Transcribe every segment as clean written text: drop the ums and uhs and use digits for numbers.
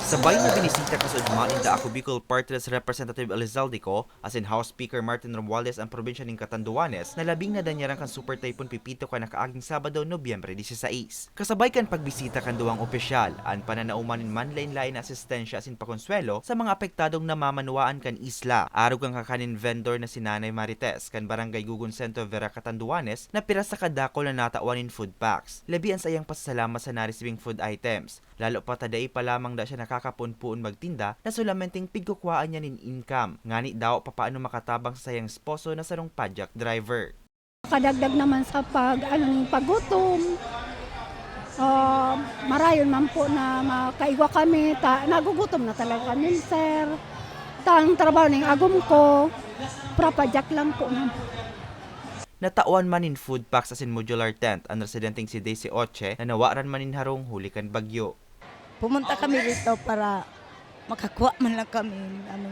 Sabay na binisita kasudman in the Ako Bicol Party List Representative Elizalde as in House Speaker Martin Romualdez ang probinsya ng Catanduanes na labing na danyarang kan Super Typhoon Pipito ka nakaaging Sabado, Nobyembre 16. Kasabay kan pagbisita kan duwang opisyal, an pananauman in manlain-lain na asistensya asin pakonsuelo sa mga apektadong namamanuaan kan isla. Arog ang kakanin vendor na si Nanay Marites kan Barangay Gugun Centro Vera Catanduanes na pira sa kadakol na natawan in food packs. Labi ang sayang pasasalamat sa narisibing food items. Lalo pa taday pa lamang da siya nakakapunpuon magtinda na sulamenting pigkukwaan niya nin income. Ngani daw papaano makatabang sa sayang esposo na sarong pajak driver. Kadagdag naman sa paggutom. Marayon man po na makaigwa kami. Nagugutom na talaga kami, sir. Ang trabaho ng agom ko, prapajak lang po. Natawan man in food packs as in modular tent ang residenteng si Daisy Oche na nawaran man in harong hulikan bagyo. Pumunta kami dito para makakuha man lang kami ng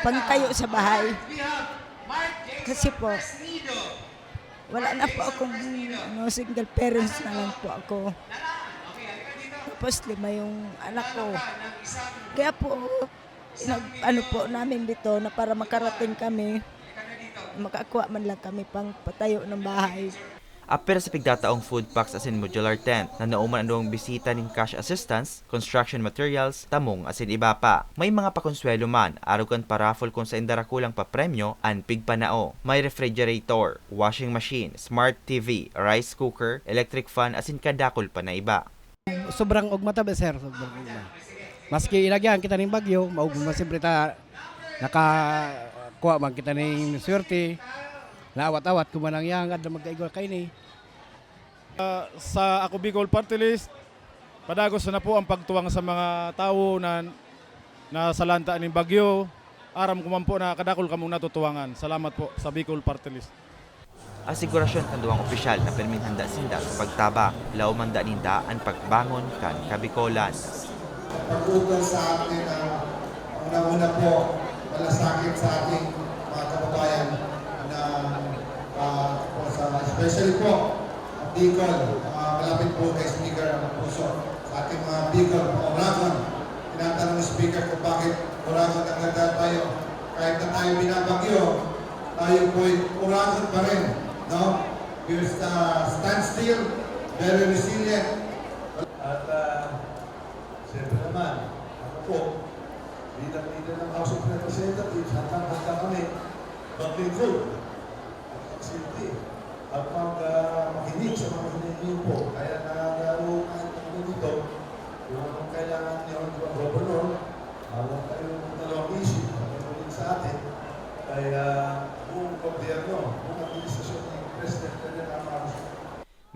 pangtayo sa bahay. Kasi po, wala na po akong single parents na lang po ako. Tapos 5 yung anak ko. Kaya po, po namin dito na para makarating kami, makakuha man lang kami pang patayo ng bahay. Apera sa pigdataong food packs as in modular tent na nauman ang bisita ning cash assistance, construction materials, tamong as in iba pa. May mga pakonsuelo man, arugan paraffol kung sa indarakulang papremyo, an pigpanao. May refrigerator, washing machine, smart TV, rice cooker, electric fan as in kadakol pa na iba. Sobrang ugma ta, sir, sobrang ugma. Maski ilagyan kita ning bagyo, maugma siyempre ta nakakuha man kita ning swerte. Naawat-awat kumanang yang ada magkaigol kay ni. Sa Ako Bicol Party List, padagos na po ang pagtuwang sa mga tao na salanta ng bagyo. Aram ko man po na kadakol kamong natutuwangan. Salamat po sa Bicol Party List. Asigurasyon kan duwang opisyal na permin handa sinda sa pagtabang, laumanda ninda ang pagbangon kan Kabikolan. Pag-ugal sa atin ang una-una po, malasakit sa ating mga kababayan na especially po ang Bicol, malapit po kay Speaker ang puso sa ating mga Bicol, Oragon. Tinatanong ng Speaker kung bakit Oragon ang ganda tayo. Kahit na tayo binabagyo, tayo po'y Oragon pa rin. No? We're stand still, very resilient. At siyempre naman, ako po, bilang leader ng House of Representatives, handa kami maglingkod at magsilbi at makinig sa mga hinihingi po. Kaya nagaro kahit ako dito, kung anong kailangan niyo ang gobernador, huwag kayong dalawang isip, pagkakulit sa atin, kaya buong gobyerno, buong administrasyon ng President Ferdinand Marcos.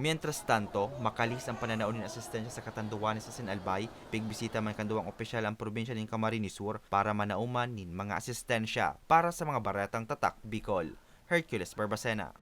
Mientras tanto, makalis ang pananaon ng asistensya sa Catanduanes sa Albay, pigbisita man kanduang opisyal ang probinsya ng Camarines Sur para manauman nin mga asistensya para sa mga baretang tatak Bicol. Hercules Barbacena.